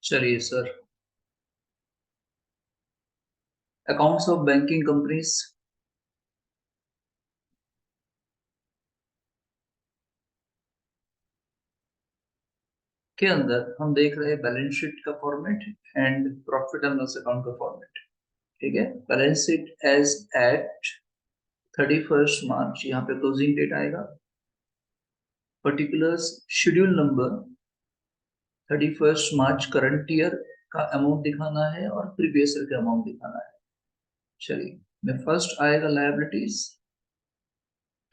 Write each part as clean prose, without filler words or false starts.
चलिए sir, accounts of banking companies के अंदर हम देख रहे हैं बैलेंस शीट का format and profit and loss account का फॉर्मेट। ठीक है, बैलेंस शीट एज एट 31 मार्च, यहाँ पे क्लोजिंग डेट आएगा। पर्टिकुलर्स शेड्यूल नंबर 31 मार्च करंट ईयर का अमाउंट दिखाना है और प्रीवियस ईयर का अमाउंट दिखाना है। चलिए, मैं फर्स्ट आएगा लायबिलिटीज,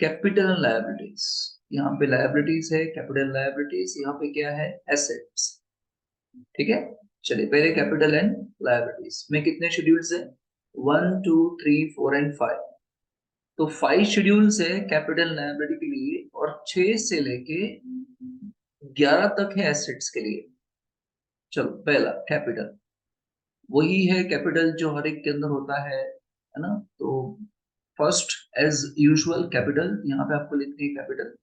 कैपिटल एंड लायबिलिटीज। यहाँ पे लायबिलिटीज है, कैपिटल लायबिलिटीज, यहाँ पे क्या है, एसेट्स। ठीक है, चलिए पहले कैपिटल एंड लायबिलिटीज में कितने शेड्यूल्स है, 1 2 3 4 एंड 5। तो 5 शेड्यूल्स है कैपिटल लायबिलिटी के लिए और 6 से लेके 11 तक है एसेट्स के लिए। चलो, पहला कैपिटल, वही है कैपिटल जो हर एक के अंदर होता है ना। तो फर्स्ट एज यूजुअल कैपिटल, यहाँ पे आपको लिखनी है कैपिटल।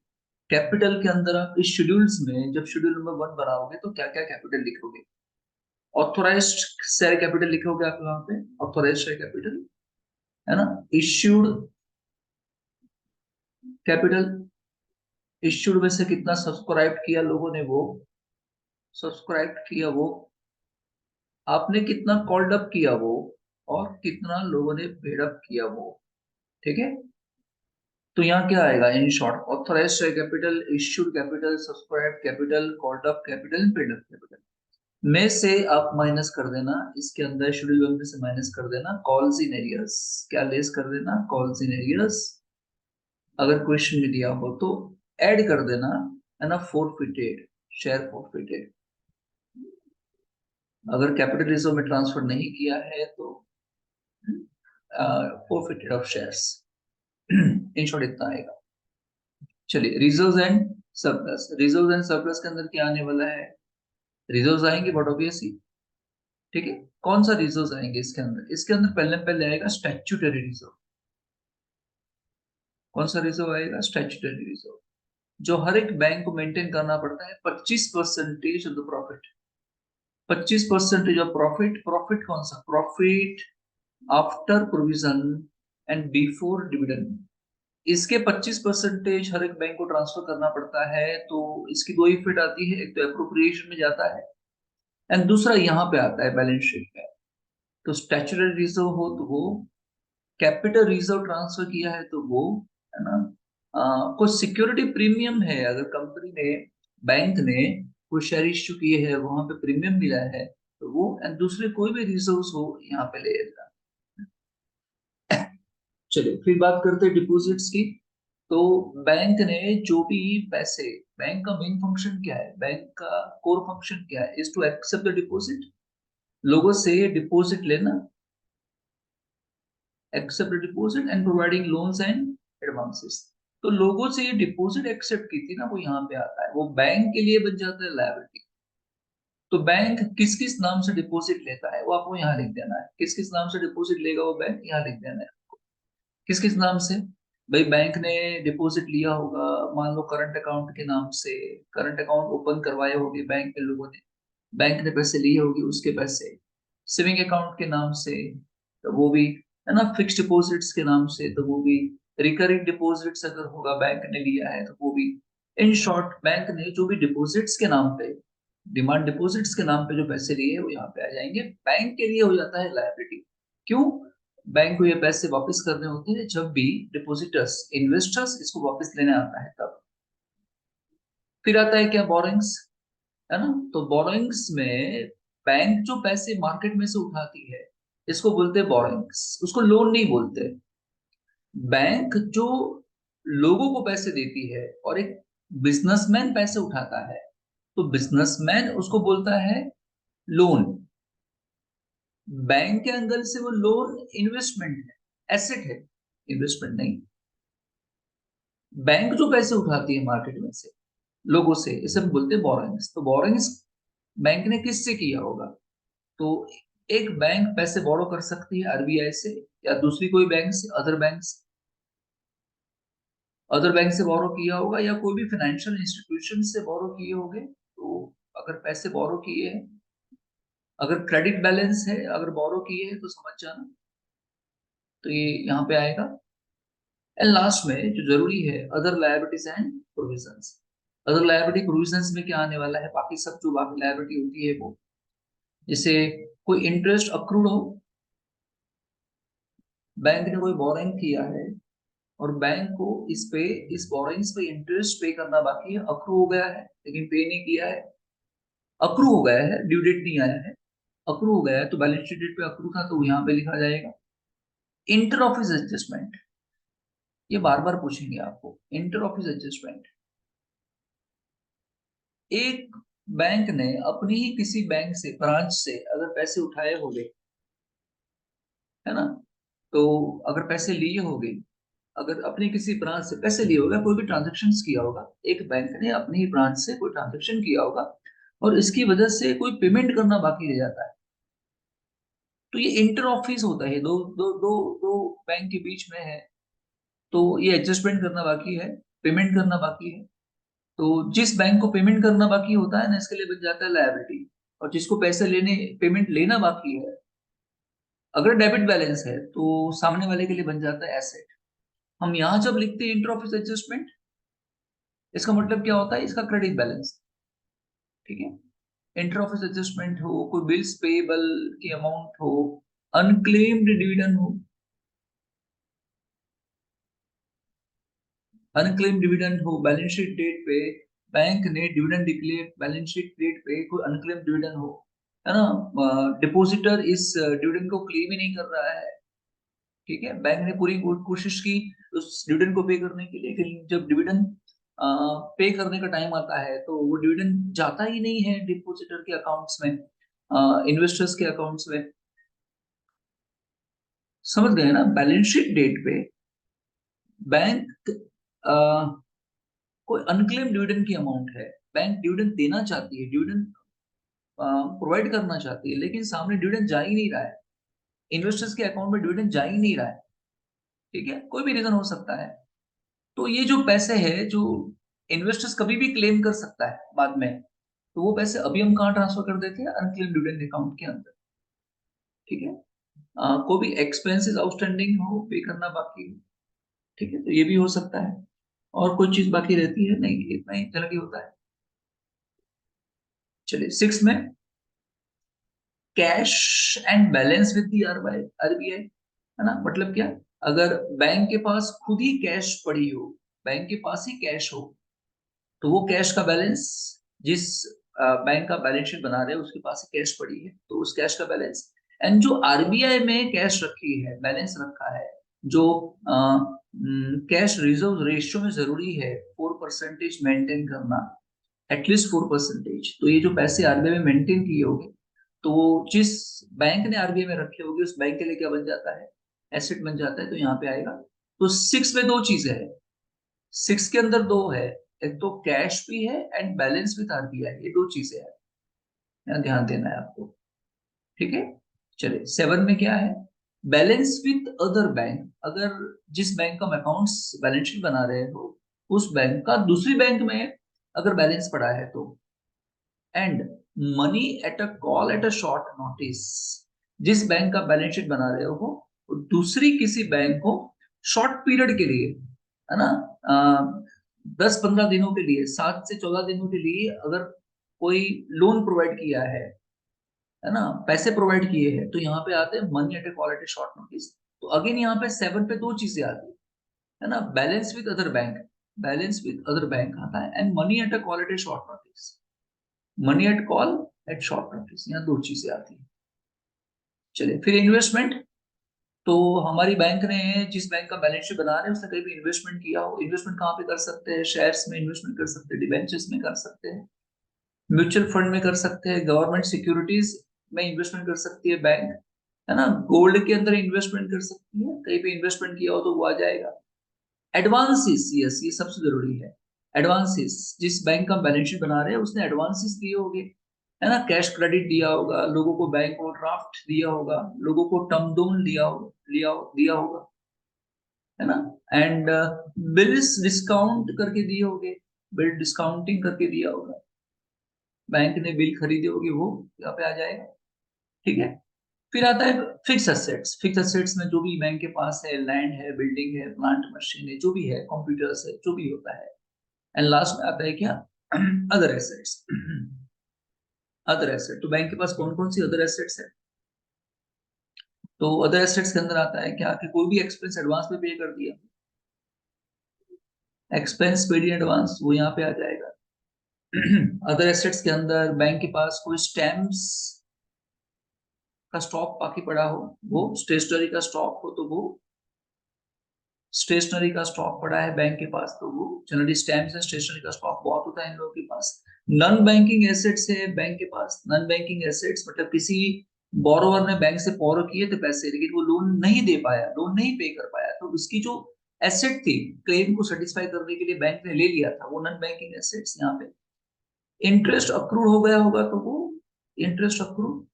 कैपिटल के अंदर आप इस शेड्यूल्स में जब शेड्यूल नंबर 1 बनाओगे तो क्या क्या कैपिटल लिखोगे। ऑथोराइज्ड शेयर कैपिटल लिखोगे आप यहाँ पे, ऑथोराइज्ड शेयर कैपिटल है ना। इश्यूड कैपिटल, इश्यूड में से कितना सब्सक्राइब किया लोगों ने, वो सब्सक्राइब किया वो, आपने कितना कॉल्ड अप किया वो, और कितना लोगों ने पेड अप किया वो। ठीक है, तो यहाँ क्या आएगा in short, authorised share capital, issued capital, subscribe capital, called up capital, paid up capital. में से आप माइनस कर देना, इसके अंदर शेड्यूल 1 में से माइनस कर देना कॉल्स इन एरियर्स। क्या लेस कर देना, कॉल्स इन एरियर्स। अगर क्वेश्चन में दिया हो तो ऐड कर देना, है ना, फोरफिटेड, शेयर फोरफिटेड। अगर कैपिटल रिजर्व में ट्रांसफर नहीं किया है तो forfeited of shares. In short इतना आएगा। चलिए, reserves and surplus, reserves and surplus के अंदर क्या आने वाला है, रिजर्व्स आएंगे बट ऑब्वियसली। ठीक है, कौन सा रिजर्व्स आएंगे इसके अंदर, इसके अंदर पहले पहले आएगा स्टैट्यूटरी रिजर्व। कौन सा रिजर्व आएगा, स्टैट्यूटरी रिजर्व, जो हर एक बैंक को मेंटेन करना पड़ता है 25% of the profit. 25% of profit, profit कौन सा, profit after provision and before dividend. इसके 25% हर एक बैंक को ट्रांसफर करना पड़ता है। तो इसकी दो इफेक्ट आती है, एक तो अप्रोप्रिएशन में जाता है एंड दूसरा यहाँ पे आता है बैलेंस शीट में। तो स्टैट्यूटरी रिजर्व हो तो वो, कैपिटल रिजर्व ट्रांसफर किया है तो वो, है ना। कुछ सिक्योरिटी प्रीमियम है, अगर कंपनी ने, बैंक ने कोई शेयर इश्यू किए हैं, वहां पे प्रीमियम मिला है तो वो, एंड दूसरे कोई भी रिजर्व्स हो यहाँ पे लेगा। चलिए फिर बात करते हैं डिपॉजिट्स की। तो बैंक ने जो भी पैसे, बैंक का मेन फंक्शन क्या है, बैंक का कोर फंक्शन क्या है, is to accept the deposit, लोगों से डिपॉजिट लेना, accept deposit and providing loans and advances. तो लोगों से ये डिपॉजिट एक्सेप्ट की थी ना, वो यहाँ पे आता है, वो बैंक के लिए बन जाता है लायबिलिटी। तो बैंक किस किस नाम से डिपॉजिट लेता है वो आपको यहाँ लिख देना है, किस किस नाम से डिपॉजिट लेगा वो बैंक, यहाँ लिख देना है। किस किस नाम से, भाई बैंक ने डिपॉजिट लिया होगा, मान लो करंट अकाउंट के नाम से, करंट अकाउंट ओपन करवाए होंगे बैंक के लोगों ने, बैंक ने पैसे लिए होंगे उसके पैसे, सेविंग अकाउंट के नाम से तो वो भी, है ना, फिक्स्ड डिपॉजिट्स के नाम से तो वो भी, रिकरिंग डिपॉजिट्स अगर होगा बैंक ने लिया है तो वो भी। इन शॉर्ट, बैंक ने जो भी डिपॉजिट्स के नाम पे, डिमांड डिपॉजिट्स के नाम पे जो पैसे लिए हैं वो यहाँ पे आ जाएंगे, बैंक के लिए हो जाता है लायबिलिटी। क्यों, बैंक को ये पैसे वापस करने होते हैं जब भी डिपॉजिटर्स, इन्वेस्टर्स इसको वापस लेने आता है तब। फिर आता है क्या, बोरोइंग्स, है ना। तो बोरोइंग्स में बैंक जो पैसे मार्केट में से उठाती है इसको बोलते हैं बोरोइंग्स, उसको लोन नहीं बोलते। बैंक जो लोगों को पैसे देती है और एक बिजनेसमैन पैसे उठाता है, तो बिजनेसमैन उसको बोलता है लोन। बैंक के अंदर से वो लोन इन्वेस्टमेंट है, एसेट है, इन्वेस्टमेंट नहीं। बैंक जो पैसे उठाती है मार्केट में से लोगों से, इसे हम बोलते हैं बोरोइंग्स। तो बोरोइंग्स बैंक ने किससे किया होगा, तो एक बैंक पैसे बोरो कर सकती है आरबीआई से, या दूसरी कोई बैंक से, अदर बैंक से, अदर बैंक से बोरो किया होगा, या कोई भी फाइनेंशियल इंस्टीट्यूशन से बोरो किए होंगे। तो अगर पैसे बोरो किए हैं अगर क्रेडिट बैलेंस है, अगर बोरो किए है तो समझ जाना, तो ये यहाँ पे आएगा। एंड लास्ट में जो जरूरी है, other liabilities and provisions. Other liability provisions में क्या आने वाला है, बाकी सब जो बाकी लायबिलिटी होती है वो, जैसे कोई इंटरेस्ट अक्रूड हो, बैंक ने कोई बोरिंग किया है और बैंक को इस बोरिंग्स पे इंटरेस्ट पे करना बाकी है, अक्रू हो गया है लेकिन पे नहीं किया है, अक्रू हो गया है, ड्यू डेट नहीं आया है, अक्रू हो गया है, तो बैलेंस शीट डेट पे अक्रू था तो यहाँ पे लिखा जाएगा। इंटर ऑफिस एडजस्टमेंट, ये बार बार पूछेंगे आपको, इंटर ऑफिस एडजस्टमेंट। एक बैंक ने अपनी ही किसी बैंक से, ब्रांच से अगर पैसे उठाए होंगे, है ना, तो अगर पैसे लिए होंगे, अगर अपनी किसी ब्रांच से पैसे लिए होगा, कोई भी ट्रांजेक्शन किया होगा, एक बैंक ने अपनी ही ब्रांच से कोई ट्रांजेक्शन किया होगा और इसकी वजह से कोई पेमेंट करना बाकी रह जाता है, तो ये इंटर ऑफिस होता है, दो दो दो दो बैंक के बीच में है, तो ये एडजस्टमेंट करना बाकी है, पेमेंट करना बाकी है। तो जिस बैंक को पेमेंट करना बाकी होता है ना, इसके लिए बन जाता है लायबिलिटी, और जिसको पैसे लेने, पेमेंट लेना बाकी है, अगर डेबिट बैलेंस है तो सामने वाले के लिए बन जाता है एसेट। हम यहां जब लिखते हैं इंटर ऑफिस एडजस्टमेंट, इसका मतलब क्या होता है, इसका क्रेडिट बैलेंस, ठीक है। इंटर ऑफिस एडजस्टमेंट हो, कोई बिल्स पेबल की अमाउंट हो, अनक्लेम्ड डिविडेंड हो, अनक्लेम्ड डिविडेंड हो, बैलेंस शीट डेट पे बैंक ने dividend declare, balance sheet date पे कोई अनक्लेम्ड डिविडेंड हो, है ना, डिपोजिटर इस डिविडेंड को क्लेम ही नहीं कर रहा है, ठीक है, बैंक ने पूरी कोशिश की उस डिविडेंड को पे करने के लिए, लेकिन जब डिविडेंड पे करने का टाइम आता है तो वो डिविडेंड जाता ही नहीं है डिपोजिटर के अकाउंट्स में, इन्वेस्टर्स के अकाउंट्स में। समझ गए ना, बैलेंस शीट डेट पे बैंक कोई अनक्लेम डिविडेंड की अमाउंट है, बैंक डिविडेंड देना चाहती है, डिविडेंड प्रोवाइड करना चाहती है, लेकिन सामने डिविडेंड जा ही नहीं रहा है, इन्वेस्टर्स के अकाउंट में डिविडेंड जा ही नहीं रहा है, ठीक है, कोई भी रीजन हो सकता है। तो ये जो पैसे है जो इन्वेस्टर्स कभी भी क्लेम कर सकता है बाद में, तो वो पैसे अभी हम कहाँ ट्रांसफर कर देते हैं, अनक्लेम डिविडेंड अकाउंट के अंदर, ठीक है। कोई भी एक्सपेंसेस आउटस्टैंडिंग हो, पे करना बाकी हो, ठीक है, तो ये भी हो सकता है। और कोई चीज बाकी रहती है नहीं, इतना ही जनरली होता है। चलिए 6 में, cash and balance with the RBI, है ना, मतलब क्या, अगर बैंक के पास खुद ही कैश पड़ी हो, बैंक के पास ही कैश हो, तो वो कैश का बैलेंस, जिस बैंक का बैलेंस शीट बना रहे हैं उसके पास ही कैश पड़ी है तो उस कैश का बैलेंस, एंड जो आरबीआई में कैश रखी है, बैलेंस रखा है, जो कैश रिजर्व रेशियो में जरूरी है 4% मेंटेन करना, एटलीस्ट 4%, तो ये जो पैसे आरबीआई में मेंटेन किए होंगे, तो वो जिस बैंक ने आरबीआई में रखे होंगे उस बैंक के लिए क्या बन जाता है, एसेट बन जाता है, तो यहाँ पे आएगा। तो 6 में दो चीजें है, 6 के अंदर दो है, एक तो कैश भी है एंड बैलेंस विथ आरबीआई, ये दो चीजें हैं, यहाँ ध्यान देना है आपको, ठीक है। चलिए 7 में क्या है, बैलेंस विथ अदर बैंक, अगर जिस बैंक का हम अकाउंट्स बैलेंस शीट बना रहे हो उस बैंक का दूसरी बैंक में अगर बैलेंस पड़ा है तो, and money at a call at a short notice, जिस बैंक का बैलेंस शीट बना रहे हो वो दूसरी किसी बैंक को शॉर्ट पीरियड के लिए, है ना, 10-15 दिनों के लिए, 7 से 14 दिनों के लिए अगर कोई लोन प्रोवाइड किया है ना, पैसे प्रोवाइड किए हैं, तो यहाँ पे आते हैं money at A call at A short notice. तो अगेन यहाँ पे 7 पे दो चीजें आती है ना, balance with other bank, balance with other bank आता है, and money at A call at A short notice, money at call at short notice, यहाँ दो चीजें आती है। चलिए फिर इन्वेस्टमेंट, तो हमारी बैंक ने, जिस बैंक का बैलेंस शीट बना रहे हैं उसने कहीं भी इन्वेस्टमेंट किया हो, इन्वेस्टमेंट कहाँ पे कर सकते हैं, शेयर्स में इन्वेस्टमेंट कर सकते हैं, डिबेंचर्स में कर सकते हैं, म्यूचुअल फंड में कर सकते हैं, गवर्नमेंट सिक्योरिटीज में इन्वेस्टमेंट कर सकती है बैंक, है ना, गोल्ड के अंदर इन्वेस्टमेंट कर सकती है, कहीं पे इन्वेस्टमेंट किया हो तो वो आ जाएगा। एडवांसेस, यस ये सबसे जरूरी है, एडवांसेस, जिस बैंक का बैलेंस शीट बना रहे हैं उसने एडवांसेस दिए होंगे, है ना, कैश क्रेडिट दिया होगा, लोगों को बैंक ओवरड्राफ्ट दिया होगा, लोगों को टर्म लोन दिया होगा, है ना, एंड बिल्स डिस्काउंट करके दिए होंगे, बिल डिस्काउंटिंग करके दिया होगा, बैंक ने बिल खरीदे होगी वो यहाँ पे आ जाएगा। ठीक है। फिर आता है फिक्स एसेट्स। फिक्स एसेट्स में जो भी बैंक के पास है, लैंड है, बिल्डिंग है, प्लांट मशीन है, जो भी है, कंप्यूटर्स है, जो भी होता है। एंड लास्ट में आता है क्या? Other assets. अदर एसेट, तो बैंक के पास कौन कौन सी अदर एसेट्स है? तो अदर एसेट्स के अंदर आता है क्या कि कोई भी एक्सपेंस एडवांस में पे कर दिया, एक्सपेंस पेड इन एडवांस, वो यहाँ पे आ जाएगा। अदर एसेट्स के अंदर बैंक के पास कोई स्टैम्प्स का स्टॉक बाकी पड़ा हो, वो स्टेशनरी का स्टॉक हो तो वो स्टेशनरी का स्टॉक पड़ा है बैंक के पास तो वो जनरली स्टैम्प्स एंड स्टेशनरी का स्टॉक बहुत होता है इन लोगों के पास। नॉन बैंकिंग एसेट्स है बैंक के पास। नॉन बैंकिंग एसेट्स मतलब किसी बोरोवर ने बैंक से बोरो किए थे पैसे, लेकिन वो लोन नहीं दे पाया, लोन नहीं पे कर पाया, तो उसकी जो एसेट थी क्लेम को सेटिस्फाई करने के लिए बैंक ने ले लिया था, वो नॉन बैंकिंग एसेट्स। यहाँ पे इंटरेस्ट अक्रूड हो गया होगा तो वो इंटरेस्ट अक्रूड,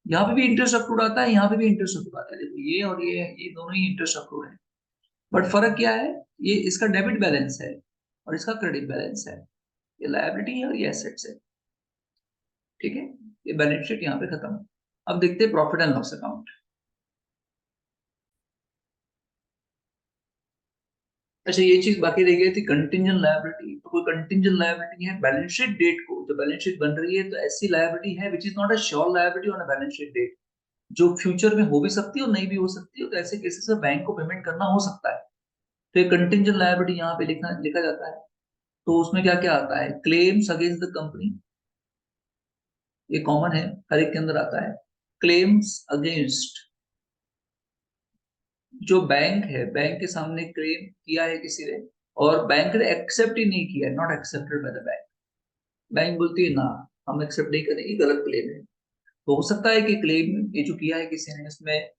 यहाँ पे भी इंटरेस्ट अक्रूड आता है, यहाँ पे भी इंटरेस्ट अक्रूड आता है। देखो ये और ये दोनों ही इंटरेस्ट अक्रूड है, बट फर्क क्या है? ये इसका डेबिट बैलेंस है और इसका क्रेडिट बैलेंस है। ये लायबिलिटी है और ये एसेट्स है। ठीक है, ये बैलेंस शीट यहाँ पे खत्म। अब देखते हैं प्रॉफिट एंड लॉस अकाउंट। अच्छा, ये चीज बाकी रह गई थी कंटिंजेंट लायबिलिटी। तो कोई कंटिंजेंट लायबिलिटी है बैलेंस शीट डेट को, जो बैलेंस शीट बन रही है तो ऐसी लायबिलिटी है which is not a sure liability on a balance sheet date, जो फ्यूचर में हो भी सकती है और नहीं भी हो सकती है, तो ऐसे केसेस में बैंक को पेमेंट करना हो सकता है। तो ये कंटिंजेंट लायबिलिटी यहाँ पे लिखा लिखा जाता है। तो उसमें क्या क्या आता है? क्लेम्स अगेंस्ट द कंपनी, ये कॉमन है, हर एक के अंदर आता है। क्लेम्स अगेंस्ट, जो बैंक है, बैंक के सामने क्लेम किया है किसी ने और बैंक ने एक्सेप्ट ही नहीं किया, not accepted by the bank. Bank बोलती है ना, हम एक्सेप्ट नहीं करेंगे, गलत क्लेम है। तो हो सकता है कि क्लेम ये जो किया है किसी ने, इसमें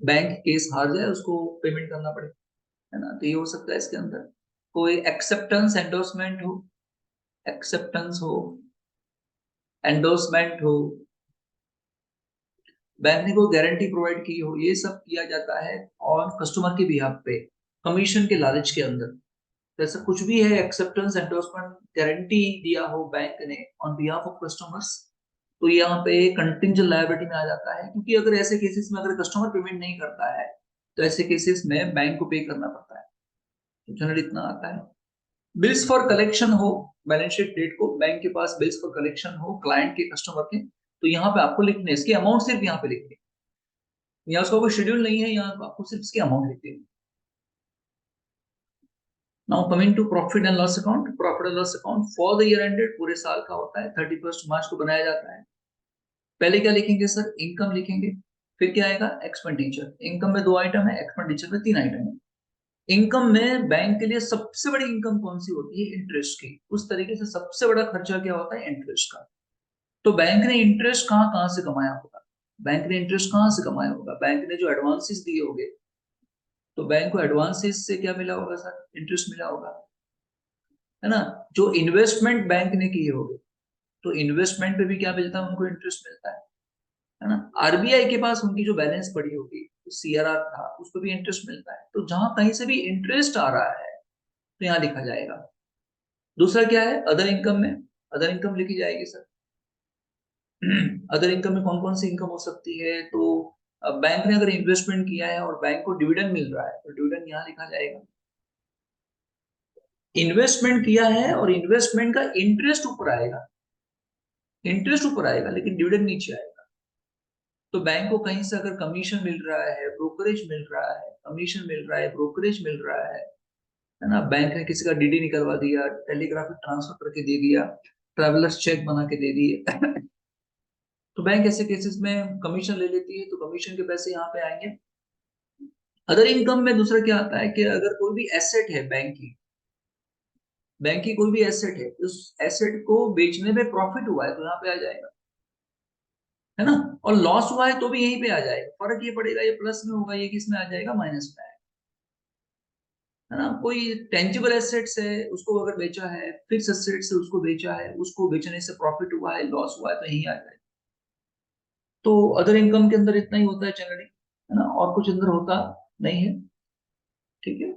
बैंक केस हार जाए, उसको पेमेंट करना पड़े, है ना। तो ये हो सकता है इसके अंदर। कोई एक्सेप्टेंस एंडोर्समेंट हो, एक्सेप्टेंस हो, एंडोर्समेंट हो, बैंक ने कोई गारंटी प्रोवाइड की हो, ये सब किया जाता है और कस्टमर के बिहाफ पे कमीशन के लालच के अंदर। तो ऐसा कुछ भी है, एक्सेप्टेंस एंडोर्समेंट, गारंटी दिया हो बैंक ने ऑन बिहाफ ऑफ कस्टमर्स, तो यहाँ पे कंटिंजेंट लायबिलिटी में आ जाता है। क्योंकि अगर ऐसे केसेस में अगर कस्टमर पेमेंट नहीं करता है तो ऐसे केसेस में बैंक को पे करना पड़ता है। तो जनरली इतना आता है। बिल्स फॉर कलेक्शन हो, बैलेंस शीट डेट को बैंक के पास बिल्स फॉर कलेक्शन हो क्लाइंट के, कस्टमर के, तो यहाँ पे आपको लिखने, इसके अमाउंट सिर्फ यहाँ पे लिखने, यहाँ उसका कोई शेड्यूल नहीं है, यहाँ आपको सिर्फ इसके अमाउंट लिखते हैं। Now coming to profit and loss account. Profit and loss account for the year ended, पूरे साल का होता है, 31 मार्च को बनाया जाता है। पहले क्या लिखेंगे सर? इनकम लिखेंगे। फिर क्या आएगा? एक्सपेंडिचर। इनकम में 2 आइटम है, एक्सपेंडिचर में 3 आइटम है। इनकम में बैंक के लिए सबसे बड़ी इनकम कौन सी होती है? इंटरेस्ट की। उस तरीके से सबसे बड़ा खर्चा क्या होता है? इंटरेस्ट का। तो बैंक ने इंटरेस्ट कहाँ कहाँ से कमाया होगा? बैंक ने इंटरेस्ट कहाँ से कमाया होगा? बैंक ने जो एडवांसेस दिए होंगे, तो बैंक को एडवांसेस से क्या मिला होगा सर? इंटरेस्ट मिला होगा, है ना। जो इन्वेस्टमेंट बैंक ने किए होंगे, तो इन्वेस्टमेंट पे भी क्या मिलता है? उनको इंटरेस्ट मिलता है ना। आरबीआई के पास उनकी जो बैलेंस पड़ी होगी, सीआरआर था, उसको भी इंटरेस्ट मिलता है। तो जहां कहीं से भी इंटरेस्ट आ रहा है तो यहाँ लिखा जाएगा। दूसरा क्या है? अदर इनकम में, अदर इनकम लिखी जाएगी सर। अदर इनकम में कौन कौन सी इनकम हो सकती है? तो बैंक ने अगर इन्वेस्टमेंट किया है और बैंक को डिविडेंड मिल रहा है तो डिविडेंड यहाँ लिखा जाएगा। इन्वेस्टमेंट किया है और इन्वेस्टमेंट का इंटरेस्ट ऊपर आएगा, इंटरेस्ट ऊपर आएगा लेकिन डिविडेंड नीचे आएगा। तो बैंक को कहीं से अगर कमीशन मिल रहा है, ब्रोकरेज मिल रहा है, कमीशन मिल रहा है, ब्रोकरेज मिल रहा है ना, बैंक ने किसी का डीडी निकलवा दिया, टेलीग्राफिक ट्रांसफर करके दे दिया, ट्रैवलर्स चेक बना के दे दिए, तो बैंक ऐसे केसेस में कमीशन ले लेती है, तो कमीशन के पैसे यहाँ पे आएंगे। अदर इनकम में दूसरा क्या आता है कि अगर कोई भी एसेट है बैंक की, बैंक की कोई भी एसेट है, उस एसेट को बेचने में प्रॉफिट हुआ है तो यहाँ पे आ जाएगा, है ना। और लॉस हुआ है तो भी यहीं पे आ जाएगा। फर्क ये पड़ेगा, ये प्लस में होगा, ये किस में आ जाएगा? माइनस में आएगा, है ना। कोई टेंजिबल एसेट्स है, उसको अगर बेचा है, फिक्स एसेट्स है उसको बेचा है, उसको बेचने से प्रॉफिट हुआ है, लॉस हुआ है, तो यही आ जाएगा। तो अदर इनकम के अंदर इतना ही होता है जनरली, है ना, और कुछ अंदर होता नहीं है। ठीक है,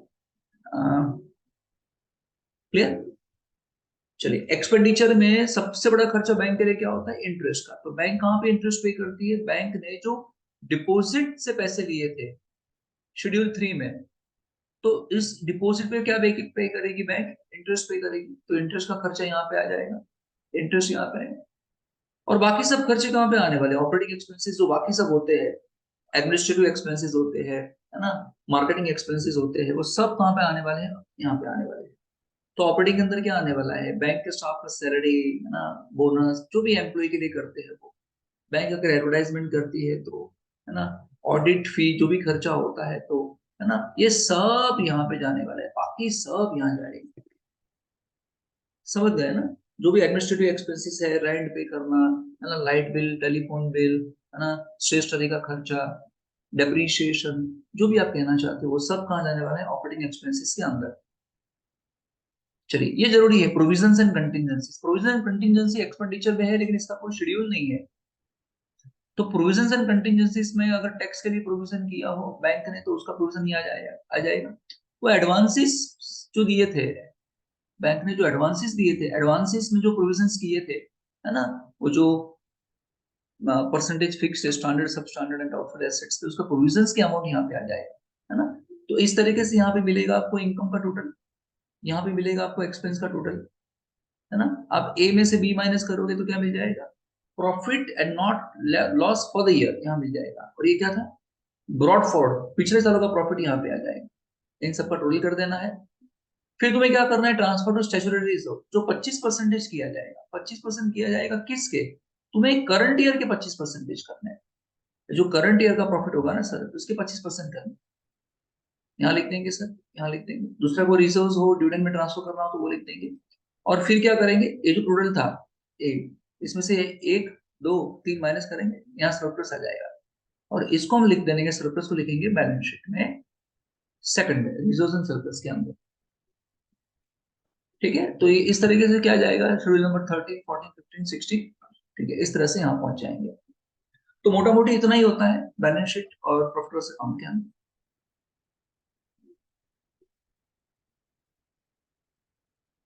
क्लियर? चलिए, एक्सपेंडिचर में सबसे बड़ा खर्चा बैंक के लिए क्या होता है? इंटरेस्ट का। तो बैंक कहाँ पे इंटरेस्ट पे करती है? बैंक ने जो डिपॉजिट से पैसे लिए थे शेड्यूल 3 में, तो इस डिपॉजिट पे क्या बैंक पे करेगी? बैंक इंटरेस्ट पे करेगी। तो इंटरेस्ट का खर्चा यहाँ पे आ जाएगा, इंटरेस्ट यहाँ पे है। और बाकी सब खर्चे कहाँ पे आने वाले? ऑपरेटिंग एक्सपेंसेस जो बाकी सब होते हैं, एडमिनिस्ट्रेटिव एक्सपेंसेस होते हैं, है ना, मार्केटिंग एक्सपेंसेस होते हैं, वो सब कहाँ पे आने वाले हैं? यहाँ पे आने वाले हैं। तो ऑपरेटिंग के अंदर क्या आने वाला है? बैंक के स्टाफ का सैलरी, है ना, बोनस, जो भी एम्प्लॉय के लिए करते हैं वो। बैंक अगर एडवर्टाइजमेंट करती है तो, है ना, ऑडिट फी जो भी खर्चा होता है तो, है ना, ये सब यहाँ पे जाने वाला है, बाकी सब यहाँ जाएंगे। समझ गए ना? जो भी एडमिनिस्ट्रेटिव एक्सपेंसेस है, रेंट पे करना, है ना, लाइट बिल, टेलीफोन बिल, है ना, स्टेशनरी का खर्चा, डेप्रीशिएशन, जो भी आप कहना चाहते हो, वो सब कहाँ जाने वाला है? ऑपरेटिंग एक्सपेंसेस के अंदर। चलिए, ये जरूरी है, provisions and contingency. Provision and contingency expenditure में है, लेकिन इसका कोई शेड्यूल नहीं है। तो प्रोविजंस एंड कंटिजेंसीज में अगर टैक्स के लिए प्रोविजन किया हो बैंक ने, तो उसका प्रोविजन ही आ जाएगा। वो एडवांसेस जो दिए थे, बैंक ने जो एडवांसेस दिए थे, एडवांसेस में जो प्रोविजंस किए थे, है ना, वो जो परसेंटेज फिक्स स्टैंडर्ड, सब स्टैंडर्ड एंड डाउटफुल एसेट्स थे, उसका प्रोविजंस की अमाउंट यहाँ पे आ जाएगा, है ना। तो इस तरीके से यहाँ पे मिलेगा आपको इनकम का टोटल, यहाँ पे मिलेगा आपको एक्सपेंस का टोटल, है ना। आप ए में से बी माइनस करोगे तो क्या मिल जाएगा? Profit and not loss for the year, यहाँ मिल जाएगा। और ये क्या था? ब्रॉड फॉरवर्ड, पिछले सालों का प्रॉफिट यहाँ पे आ जाएगा। इन सबका टोटल कर देना है। फिर तुम्हें क्या करना है? ट्रांसफर टू स्टैट्यूटरी रिजर्व, जो 25% किया जाएगा। 25% किया जाएगा किसके? तुम्हें करंट ईयर के 25% करना है। जो करंट ईयर का प्रॉफिट होगा ना सर, उसके 25% करना है। यहाँ लिख देंगे सर, यहाँ लिख देंगे। दूसरा को रिजर्व हो, डिविडेंड में ट्रांसफर करना हो तो वो लिख देंगे। और फिर क्या करेंगे? ये जो टोटल था एक, इसमें से एक, दो, तीन माइनस करेंगे, यहाँ सरप्लस आ जाएगा। और इसको हम लिख देंगे, सरप्लस को लिखेंगे बैलेंस शीट में सेकंड में, रिजर्व एंड सरप्लस के अंदर। ठीक है, तो ये इस तरीके से क्या जाएगा? Schedule number 13, 14, 15, 16। ठीक है, इस तरह से यहाँ पहुंच जाएंगे। तो मोटा मोटी इतना ही होता है बैलेंस शीट और प्रॉफिट लॉस अकाउंट के अंदर।